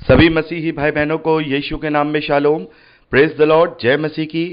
सभी मसीही भाई बहनों को यीशु के नाम में शालोम, प्रेज द लॉर्ड, जय मसीह की।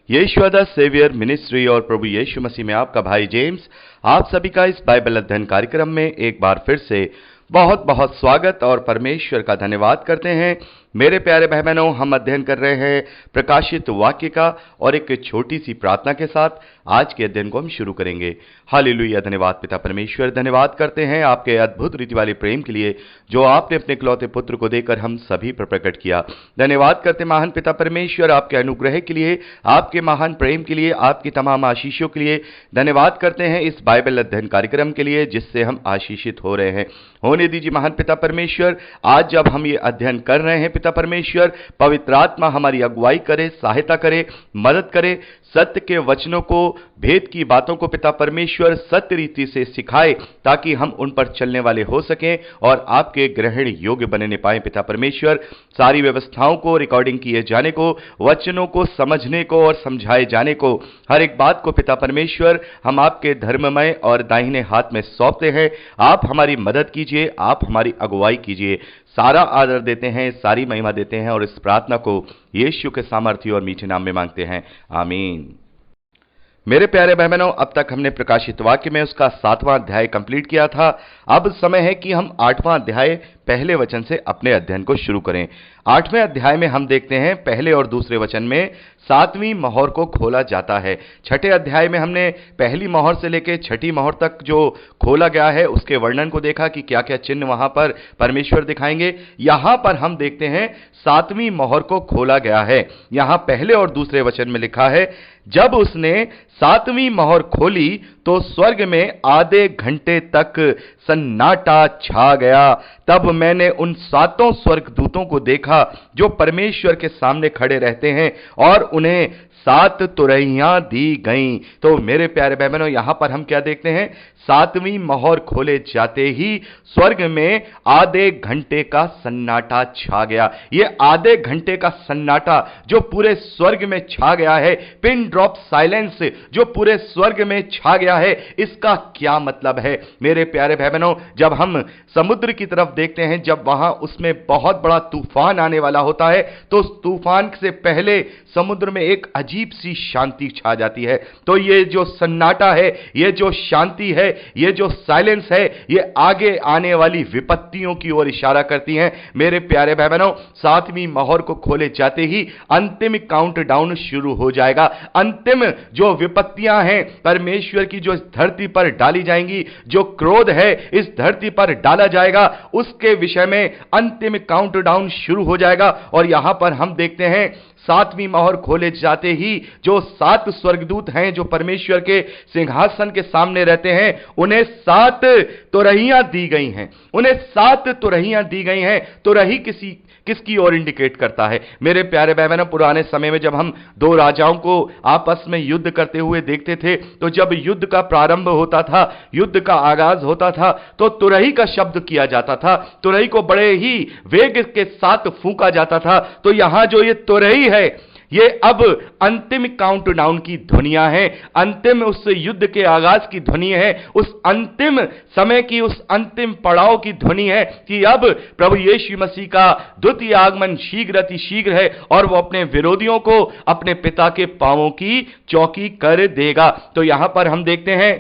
यीशु द सेवियर मिनिस्ट्री और प्रभु यीशु मसीह में आपका भाई जेम्स आप सभी का इस बाइबल अध्ययन कार्यक्रम में एक बार फिर से बहुत बहुत स्वागत और परमेश्वर का धन्यवाद करते हैं। मेरे प्यारे भाई बहनों, हम अध्ययन कर रहे हैं प्रकाशित वाक्य का और एक छोटी सी प्रार्थना के साथ आज के अध्ययन को हम शुरू करेंगे। हालेलुया, धन्यवाद पिता परमेश्वर, धन्यवाद करते हैं आपके अद्भुत रीति वाले प्रेम के लिए जो आपने अपने इकलौते पुत्र को देकर हम सभी पर प्रकट किया। धन्यवाद करते महान पिता परमेश्वर आपके अनुग्रह के लिए, आपके महान प्रेम के लिए, आपकी तमाम आशीषों के लिए। धन्यवाद करते हैं इस बाइबल अध्ययन कार्यक्रम के लिए जिससे हम आशीषित हो रहे हैं। होने दीजिए महान पिता परमेश्वर, आज जब हम ये अध्ययन कर रहे हैं पिता परमेश्वर, पवित्र आत्मा हमारी अगुवाई करे, सहायता करे, मदद करे। सत्य के वचनों को, भेद की बातों को पिता परमेश्वर सत्य रीति से सिखाए ताकि हम उन पर चलने वाले हो सकें और आपके ग्रहण योग्य बनने पाए पिता परमेश्वर। सारी व्यवस्थाओं को, रिकॉर्डिंग किए जाने को, वचनों को समझने को और समझाए जाने को, हर एक बात को पिता परमेश्वर हम आपके धर्ममय और दाहिने हाथ में सौंपते हैं। आप हमारी मदद कीजिए, आप हमारी अगुवाई कीजिए। सारा आदर देते हैं, सारी महिमा देते हैं और इस प्रार्थना को यीशु के सामर्थ्य और मीठे नाम में मांगते हैं, आमीन। मेरे प्यारे भाई बहनों, अब तक हमने प्रकाशित वाक्य में उसका 7वां अध्याय कंप्लीट किया था। अब समय है कि हम 8वां अध्याय पहले वचन से अपने अध्ययन को शुरू करें। 8वें अध्याय में हम देखते हैं पहले और दूसरे वचन में 7वीं मोहर को खोला जाता है। 6ठे अध्याय में हमने पहली मोहर से लेकर 6ठी मोहर तक जो खोला गया है उसके वर्णन को देखा कि क्या क्या चिन्ह वहां पर परमेश्वर दिखाएंगे। यहां पर हम देखते हैं 7वीं मोहर को खोला गया है। यहां पहले और दूसरे वचन में लिखा है, जब उसने 7वीं मोहर खोली तो स्वर्ग में आधे घंटे तक सन्नाटा छा गया। तब मैंने उन 7 स्वर्गदूतों को देखा जो परमेश्वर के सामने खड़े रहते हैं और उन्हें 7 तुरहियां दी गईं। तो मेरे प्यारे भाई बहनों, यहां पर हम क्या देखते हैं? 7वीं मोहर खोले जाते ही स्वर्ग में आधे घंटे का सन्नाटा छा गया। ये आधे घंटे का सन्नाटा जो पूरे स्वर्ग में छा गया है, पिन ड्रॉप साइलेंस जो पूरे स्वर्ग में छा गया है, इसका क्या मतलब है? मेरे प्यारे भाई बहनों, जब हम समुद्र की तरफ देखते हैं, जब वहां उसमें बहुत बड़ा तूफान आने वाला होता है तो उस तूफान से पहले समुद्र में एक अजीब सी शांति छा जाती है। तो ये जो सन्नाटा है, ये जो शांति है, ये जो साइलेंस है, ये आगे आने वाली विपत्तियों की ओर इशारा करती हैं। मेरे प्यारे भाई बहनों, 7वीं मोहर को खोले जाते ही अंतिम काउंटडाउन शुरू हो जाएगा। अंतिम जो विपत्तियां हैं परमेश्वर की जो इस धरती पर डाली जाएंगी, जो क्रोध है इस धरती पर डाला जाएगा, उसके विषय में अंतिम काउंटडाउन शुरू हो जाएगा। और यहां पर हम देखते हैं 7वीं मोहर खोले जाते ही जो 7 स्वर्गदूत हैं जो परमेश्वर के सिंहासन के सामने रहते हैं, उन्हें 7 तुरहियां दी गई हैं। उन्हें 7 तुरहियां दी गई हैं। तुरही किसकी ओर इंडिकेट करता है? मेरे प्यारे भाई बहनों, पुराने समय में जब हम 2 राजाओं को आपस में युद्ध करते हुए देखते थे, तो जब युद्ध का प्रारंभ होता था, युद्ध का आगाज होता था, तो तुरही का शब्द किया जाता था। तुरही को बड़े ही वेग के साथ फूंका जाता था। तो यहां जो ये तुरही है, ये अब अंतिम काउंटडाउन की ध्वनियां हैं, अंतिम उस युद्ध के आगाज की ध्वनि है, उस अंतिम समय की, उस अंतिम पड़ाव की ध्वनि है कि अब प्रभु यीशु मसीह का द्वितीय आगमन शीघ्र अति शीघ्र है और वो अपने विरोधियों को अपने पिता के पांवों की चौकी कर देगा। तो यहां पर हम देखते हैं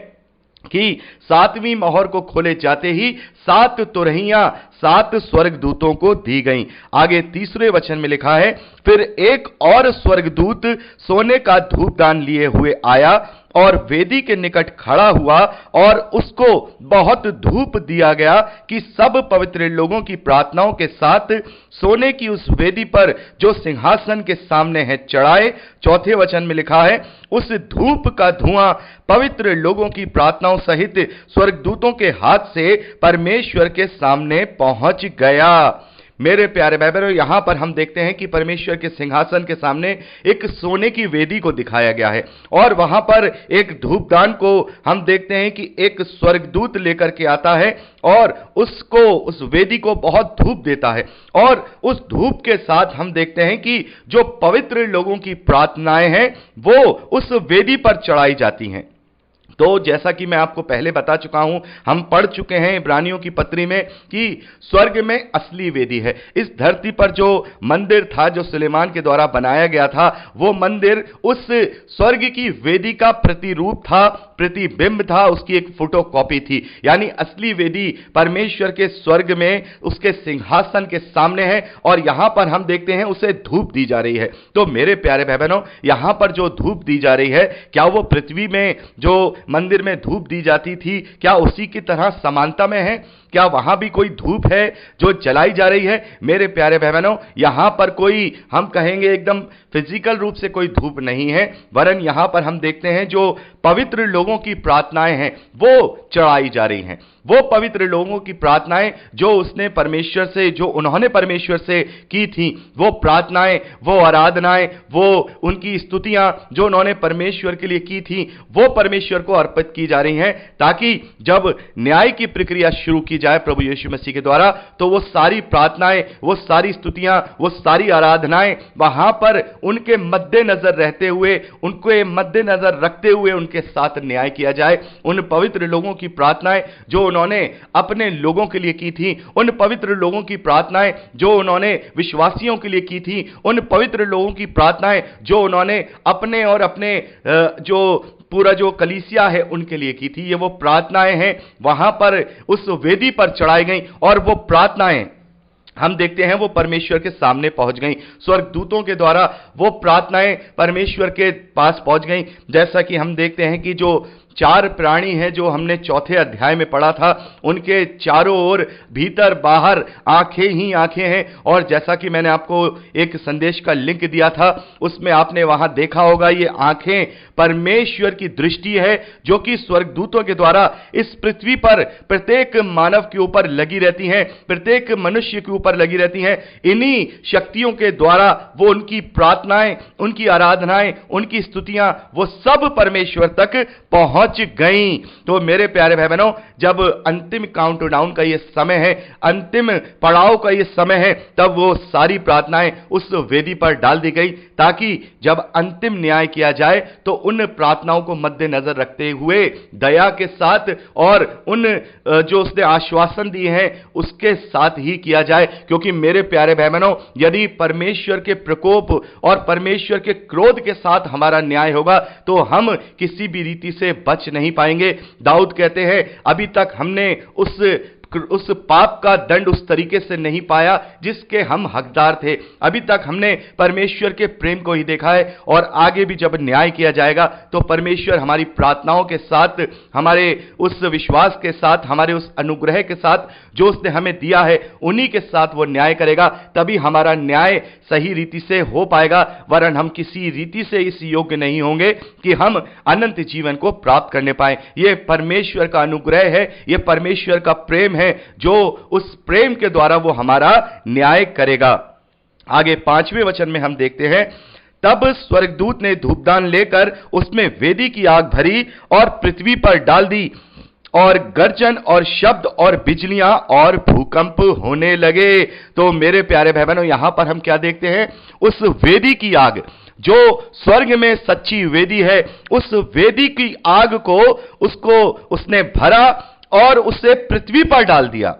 कि 7वीं मोहर को खोले जाते ही 7 तुरहियां 7 स्वर्गदूतों को दी गईं। आगे तीसरे वचन में लिखा है, फिर एक और स्वर्गदूत सोने का धूपदान लिए हुए आया और वेदी के निकट खड़ा हुआ और उसको बहुत धूप दिया गया कि सब पवित्र लोगों की प्रार्थनाओं के साथ सोने की उस वेदी पर जो सिंहासन के सामने है चढ़ाए। चौथे वचन में लिखा है, उस धूप का धुआं पवित्र लोगों की प्रार्थनाओं सहित स्वर्गदूतों के हाथ से परमेश्वर के सामने पहुंच गया। मेरे प्यारे भाई बहनों, यहां पर हम देखते हैं कि परमेश्वर के सिंहासन के सामने एक सोने की वेदी को दिखाया गया है और वहां पर एक धूपदान को हम देखते हैं कि एक स्वर्गदूत लेकर के आता है और उसको, उस वेदी को बहुत धूप देता है और उस धूप के साथ हम देखते हैं कि जो पवित्र लोगों की प्रार्थनाएं हैं वो उस वेदी पर चढ़ाई जाती हैं। तो जैसा कि मैं आपको पहले बता चुका हूं, हम पढ़ चुके हैं इब्रानियों की पत्री में कि स्वर्ग में असली वेदी है। इस धरती पर जो मंदिर था, जो सुलेमान के द्वारा बनाया गया था, वो मंदिर उस स्वर्ग की वेदी का प्रतिरूप था, प्रतिबिंब था, उसकी एक फोटोकॉपी थी। यानी असली वेदी परमेश्वर के स्वर्ग में उसके सिंहासन के सामने है और यहां पर हम देखते हैं उसे धूप दी जा रही है। तो मेरे प्यारे भाई बहनों, यहां पर जो धूप दी जा रही है, क्या वो पृथ्वी में जो मंदिर में धूप दी जाती थी, क्या उसी की तरह समानता में है? क्या वहां भी कोई धूप है जो जलाई जा रही है? मेरे प्यारे भाई बहनों, यहां पर कोई, हम कहेंगे एकदम फिजिकल रूप से कोई धूप नहीं है, वरन यहां पर हम देखते हैं जो पवित्र लोगों की प्रार्थनाएं हैं वो चढ़ाई जा रही हैं। वो पवित्र लोगों की प्रार्थनाएं जो उन्होंने परमेश्वर से की थी, वो प्रार्थनाएं, वो आराधनाएं, वो उनकी स्तुतियां जो उन्होंने परमेश्वर के लिए की थी, वो परमेश्वर को अर्पित की जा रही हैं, ताकि जब न्याय की प्रक्रिया शुरू की जाए प्रभु यीशु मसीह के द्वारा, तो वो सारी प्रार्थनाएं, वो सारी स्तुतियां, वो सारी आराधनाएं वहां पर उनके मद्देनजर रहते हुए, उनके मद्देनजर रखते हुए उनके साथ न्याय किया जाए। उन पवित्र लोगों की प्रार्थनाएं जो उन्होंने अपने लोगों के लिए की थी, उन पवित्र लोगों की प्रार्थनाएं जो उन्होंने विश्वासियों के लिए की थी, उन पवित्र लोगों की प्रार्थनाएं जो उन्होंने अपने और अपने जो पूरा जो कलीसिया है उनके लिए की थी, ये वो प्रार्थनाएं हैं वहां पर उस वेदी पर चढ़ाई गई और वो प्रार्थनाएं हम देखते हैं वो परमेश्वर के सामने पहुंच गई। स्वर्गदूतों के द्वारा वो प्रार्थनाएं परमेश्वर के पास पहुंच गई। जैसा कि हम देखते हैं कि जो 4 प्राणी हैं जो हमने चौथे अध्याय में पढ़ा था, उनके चारों ओर भीतर बाहर आंखें ही आंखें हैं। और जैसा कि मैंने आपको एक संदेश का लिंक दिया था, उसमें आपने वहां देखा होगा, ये आंखें परमेश्वर की दृष्टि है जो कि स्वर्गदूतों के द्वारा इस पृथ्वी पर प्रत्येक मानव के ऊपर लगी रहती हैं, प्रत्येक मनुष्य के ऊपर लगी रहती हैं। इन्हीं शक्तियों के द्वारा वो उनकी प्रार्थनाएं, उनकी आराधनाएं, उनकी स्तुतियां, वो सब परमेश्वर तक पहुंच गई। तो मेरे प्यारे भाई बहनों, जब अंतिम काउंटडाउन का ये समय है, अंतिम पड़ाव का ये समय है, तब वो सारी प्रार्थनाएं उस वेदी पर डाल दी गई, ताकि जब अंतिम न्याय किया जाए तो उन प्रार्थनाओं को मद्देनजर रखते हुए दया के साथ और उन जो उसने आश्वासन दिए हैं उसके साथ ही किया जाए। क्योंकि मेरे प्यारे भाई बहनों, यदि परमेश्वर के प्रकोप और परमेश्वर के क्रोध के साथ हमारा न्याय होगा तो हम किसी भी रीति से बच नहीं पाएंगे। दाऊद कहते हैं, अभी तक हमने उस पाप का दंड उस तरीके से नहीं पाया जिसके हम हकदार थे। अभी तक हमने परमेश्वर के प्रेम को ही देखा है, और आगे भी जब न्याय किया जाएगा तो परमेश्वर हमारी प्रार्थनाओं के साथ, हमारे उस विश्वास के साथ, हमारे उस अनुग्रह के साथ जो उसने हमें दिया है, उन्हीं के साथ वो न्याय करेगा। तभी हमारा न्याय सही रीति से हो पाएगा, वरन हम किसी रीति से इस योग्य नहीं होंगे कि हम अनंत जीवन को प्राप्त करने पाए। यह परमेश्वर का अनुग्रह है, यह परमेश्वर का प्रेम है जो उस प्रेम के द्वारा वो हमारा न्याय करेगा। आगे 5वें वचन में हम देखते हैं, तब स्वर्गदूत ने धूपदान लेकर उसमें वेदी की आग भरी और पृथ्वी पर डाल दी, और गर्जन और शब्द और बिजलियां और भूकंप होने लगे। तो मेरे प्यारे भाई बहनों, यहां पर हम क्या देखते हैं? उस वेदी की आग जो स्वर्ग में सच्ची वेदी है, उस वेदी की आग को उसने भरा और उसे पृथ्वी पर डाल दिया,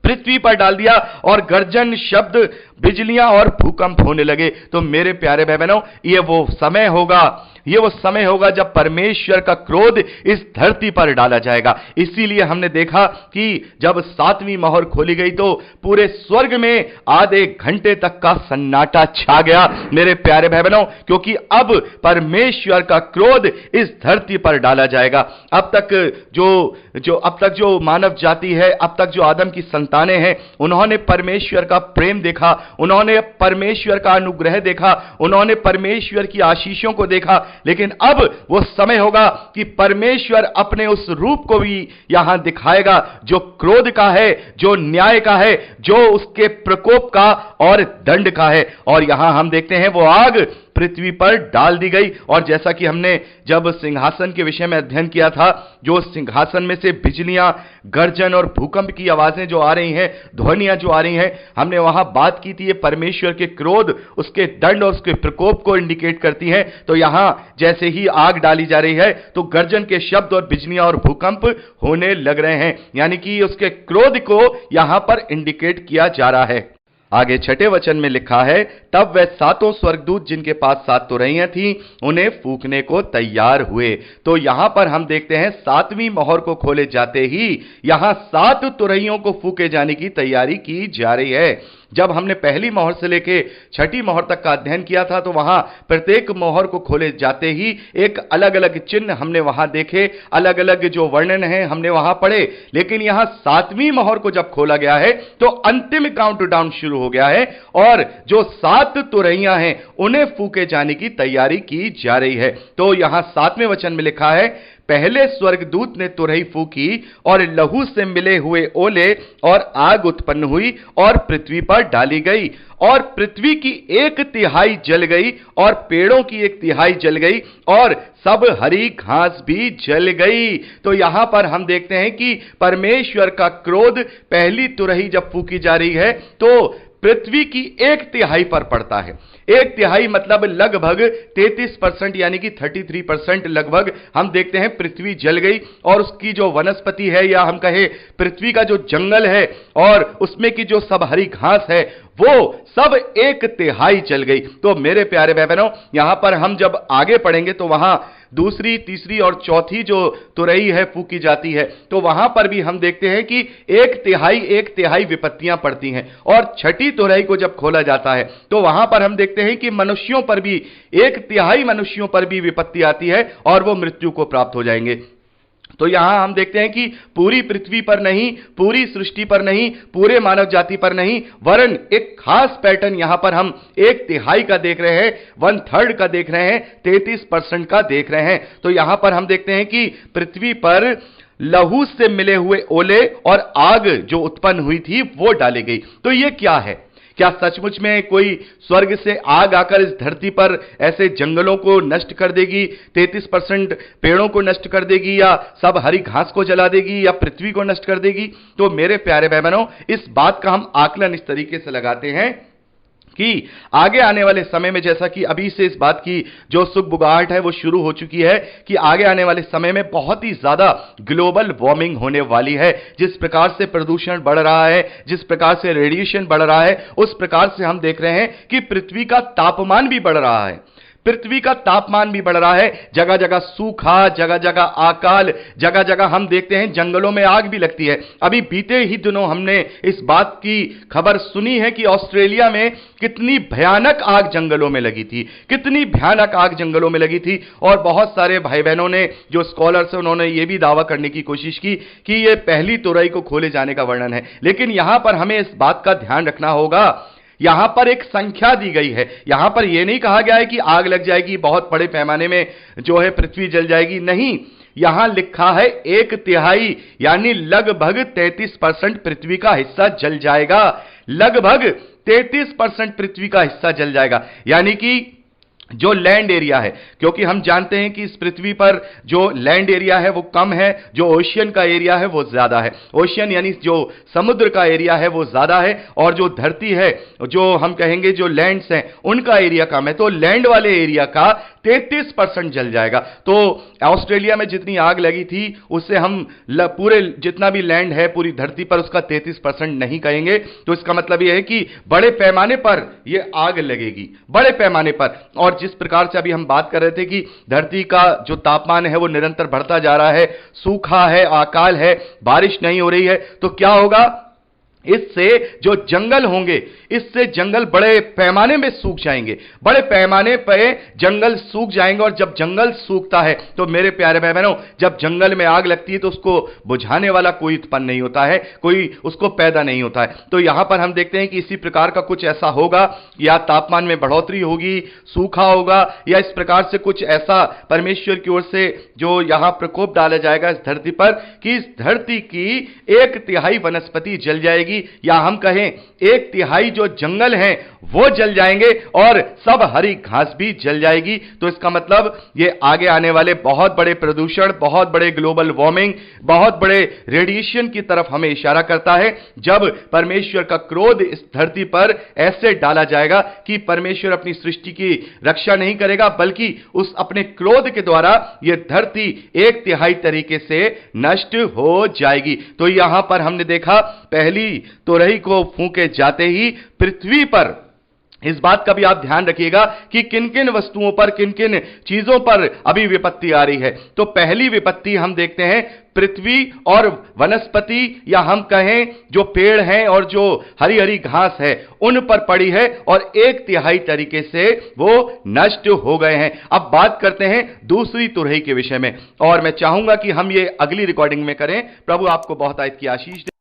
पृथ्वी पर डाल दिया, और गर्जन, शब्द, बिजलियां और भूकंप होने लगे। तो मेरे प्यारे भाई बहनों, ये वो समय होगा जब परमेश्वर का क्रोध इस धरती पर डाला जाएगा। इसीलिए हमने देखा कि जब 7वीं मोहर खोली गई तो पूरे स्वर्ग में आधे घंटे तक का सन्नाटा छा गया मेरे प्यारे भाई बहनों, क्योंकि अब परमेश्वर का क्रोध इस धरती पर डाला जाएगा। अब तक जो मानव जाति है, अब तक जो आदम की संतानें हैं, उन्होंने परमेश्वर का प्रेम देखा, उन्होंने परमेश्वर का अनुग्रह देखा, उन्होंने परमेश्वर की आशीषों को देखा। लेकिन अब वो समय होगा कि परमेश्वर अपने उस रूप को भी यहां दिखाएगा जो क्रोध का है, जो न्याय का है, जो उसके प्रकोप का और दंड का है। और यहां हम देखते हैं वो आग पृथ्वी पर डाल दी गई। और जैसा कि हमने जब सिंहासन के विषय में अध्ययन किया था, जो सिंहासन में से बिजलियां, गर्जन और भूकंप की आवाजें जो आ रही हैं, ध्वनियां जो आ रही हैं, हमने वहां बात की थी, ये परमेश्वर के क्रोध, उसके दंड और उसके प्रकोप को इंडिकेट करती है। तो यहां जैसे ही आग डाली जा रही है तो गर्जन के शब्द और बिजलियां और भूकंप होने लग रहे हैं, यानी कि उसके क्रोध को यहां पर इंडिकेट किया जा रहा है। आगे छठे वचन में लिखा है, तब वह सातों स्वर्गदूत जिनके पास 7 तुरहियां थीं उन्हें फूंकने को तैयार हुए। तो यहां पर हम देखते हैं 7वीं मोहर को खोले जाते ही यहां 7 तुरहियों को फूंके जाने की तैयारी की जा रही है। जब हमने पहली मोहर से लेके छठी मोहर तक का अध्ययन किया था तो वहां प्रत्येक मोहर को खोले जाते ही एक अलग अलग चिन्ह हमने वहां देखे, अलग अलग जो वर्णन है हमने वहां पढ़े। लेकिन यहां 7वीं मोहर को जब खोला गया है तो अंतिम काउंटडाउन शुरू हो गया है और जो 7 तुरहियां हैं उन्हें फूके जाने की तैयारी की जा रही है। तो यहां 7वें वचन में लिखा है, पहले स्वर्गदूत ने तुरही फूकी और लहू से मिले हुए ओले और आग उत्पन्न हुई और पृथ्वी पर डाली गई और पृथ्वी की 1/3 जल गई और पेड़ों की 1/3 जल गई और सब हरी घास भी जल गई। तो यहां पर हम देखते हैं कि परमेश्वर का क्रोध पहली तुरही जब फूकी जा रही है तो पृथ्वी की 1/3 पर पड़ता है। 1/3 मतलब लगभग 33% यानी कि 33% लगभग हम देखते हैं पृथ्वी जल गई और उसकी जो वनस्पति है या हम कहे पृथ्वी का जो जंगल है और उसमें की जो सब हरी घास है वो सब 1/3 जल गई। तो मेरे प्यारे भाई बहनों, यहां पर हम जब आगे पढ़ेंगे तो वहां दूसरी, तीसरी और चौथी जो तुरही है फूकी जाती है तो वहां पर भी हम देखते हैं कि 1/3 विपत्तियां पड़ती हैं। और छठी तुरही को जब खोला जाता है तो वहां पर हम देखते हैं कि मनुष्यों पर भी 1/3 मनुष्यों पर भी विपत्ति आती है और वो मृत्यु को प्राप्त हो जाएंगे। तो यहां हम देखते हैं कि पूरी पृथ्वी पर नहीं, पूरी सृष्टि पर नहीं, पूरे मानव जाति पर नहीं, वरन एक खास पैटर्न यहां पर हम 1/3 का देख रहे हैं, 1/3 का देख रहे हैं, 33% का देख रहे हैं। तो यहां पर हम देखते हैं कि पृथ्वी पर लहू से मिले हुए ओले और आग जो उत्पन्न हुई थी वो डाली गई। तो ये क्या है? क्या सचमुच में कोई स्वर्ग से आग आकर इस धरती पर ऐसे जंगलों को नष्ट कर देगी, 33% पेड़ों को नष्ट कर देगी, या सब हरी घास को जला देगी, या पृथ्वी को नष्ट कर देगी? तो मेरे प्यारे भाई बहनों, इस बात का हम आकलन इस तरीके से लगाते हैं कि आगे आने वाले समय में, जैसा कि अभी से इस बात की जो सुगबुगाहट है वो शुरू हो चुकी है कि आगे आने वाले समय में बहुत ही ज्यादा ग्लोबल वार्मिंग होने वाली है। जिस प्रकार से प्रदूषण बढ़ रहा है, जिस प्रकार से रेडिएशन बढ़ रहा है, उस प्रकार से हम देख रहे हैं कि पृथ्वी का तापमान भी बढ़ रहा है। पृथ्वी का तापमान भी बढ़ रहा है, जगह जगह सूखा, जगह जगह अकाल, जगह जगह हम देखते हैं जंगलों में आग भी लगती है। अभी बीते ही दिनों हमने इस बात की खबर सुनी है कि ऑस्ट्रेलिया में कितनी भयानक आग जंगलों में लगी थी, कितनी भयानक आग जंगलों में लगी थी। और बहुत सारे भाई बहनों ने, जो स्कॉलर्स हैं, उन्होंने यह भी दावा करने की कोशिश की कि यह पहली तुरही को खोले जाने का वर्णन है। लेकिन यहां पर हमें इस बात का ध्यान रखना होगा, यहां पर एक संख्या दी गई है। यहां पर यह नहीं कहा गया है कि आग लग जाएगी, बहुत बड़े पैमाने में जो है पृथ्वी जल जाएगी, नहीं, यहां लिखा है 1/3 यानी लगभग 33% पृथ्वी का हिस्सा जल जाएगा। लगभग 33% पृथ्वी का हिस्सा जल जाएगा, यानी कि जो लैंड एरिया है, क्योंकि हम जानते हैं कि इस पृथ्वी पर जो लैंड एरिया है वो कम है, जो ओशियन का एरिया है वो ज्यादा है। ओशियन यानी जो समुद्र का एरिया है वो ज्यादा है और जो धरती है, जो हम कहेंगे जो लैंड्स हैं, उनका एरिया कम है। तो लैंड वाले एरिया का 33% जल जाएगा। तो ऑस्ट्रेलिया में जितनी आग लगी थी उससे हम पूरे जितना भी लैंड है पूरी धरती पर उसका 33% नहीं कहेंगे। तो इसका मतलब यह है कि बड़े पैमाने पर यह आग लगेगी, बड़े पैमाने पर। और जिस प्रकार से अभी हम बात कर रहे थे कि धरती का जो तापमान है वो निरंतर बढ़ता जा रहा है, सूखा है, अकाल है, बारिश नहीं हो रही है, तो क्या होगा? इससे जो जंगल होंगे, इससे जंगल बड़े पैमाने में सूख जाएंगे, बड़े पैमाने पर जंगल सूख जाएंगे। और जब जंगल सूखता है तो मेरे प्यारे भाई बहनों, जब जंगल में आग लगती है तो उसको बुझाने वाला कोई उत्पन्न नहीं होता है, कोई उसको पैदा नहीं होता है। तो यहां पर हम देखते हैं कि इसी प्रकार का कुछ ऐसा होगा, या तापमान में बढ़ोतरी होगी, सूखा होगा, या इस प्रकार से कुछ ऐसा परमेश्वर की ओर से जो यहां प्रकोप डाला जाएगा इस धरती पर कि इस धरती की 1/3 वनस्पति जल जाएगी जाएगी, या हम कहें 1/3 जो जंगल हैं वो जल जाएंगे और सब हरी घास भी जल जाएगी। तो इसका मतलब ये आगे आने वाले बहुत बड़े प्रदूषण, बहुत बड़े ग्लोबल वार्मिंग, बहुत बड़े रेडिएशन की तरफ हमें इशारा करता है, जब परमेश्वर का क्रोध इस धरती पर ऐसे डाला जाएगा कि परमेश्वर अपनी सृष्टि की रक्षा नहीं करेगा, बल्कि उस अपने क्रोध के द्वारा यह धरती 1/3 तरीके से नष्ट हो जाएगी। तो यहां पर हमने देखा, पहली तुरही को फूंके जाते ही पृथ्वी पर, इस बात का भी आप ध्यान रखिएगा कि किन किन वस्तुओं पर, किन किन चीजों पर अभी विपत्ति आ रही है। तो पहली विपत्ति हम देखते हैं पृथ्वी और वनस्पति, या हम कहें जो पेड़ हैं और जो हरी हरी घास है, उन पर पड़ी है और 1/3 तरीके से वो नष्ट हो गए हैं। अब बात करते हैं दूसरी तुरही के विषय में, और मैं चाहूंगा कि हम ये अगली रिकॉर्डिंग में करें। प्रभु आपको बहुत आयत की आशीष दे।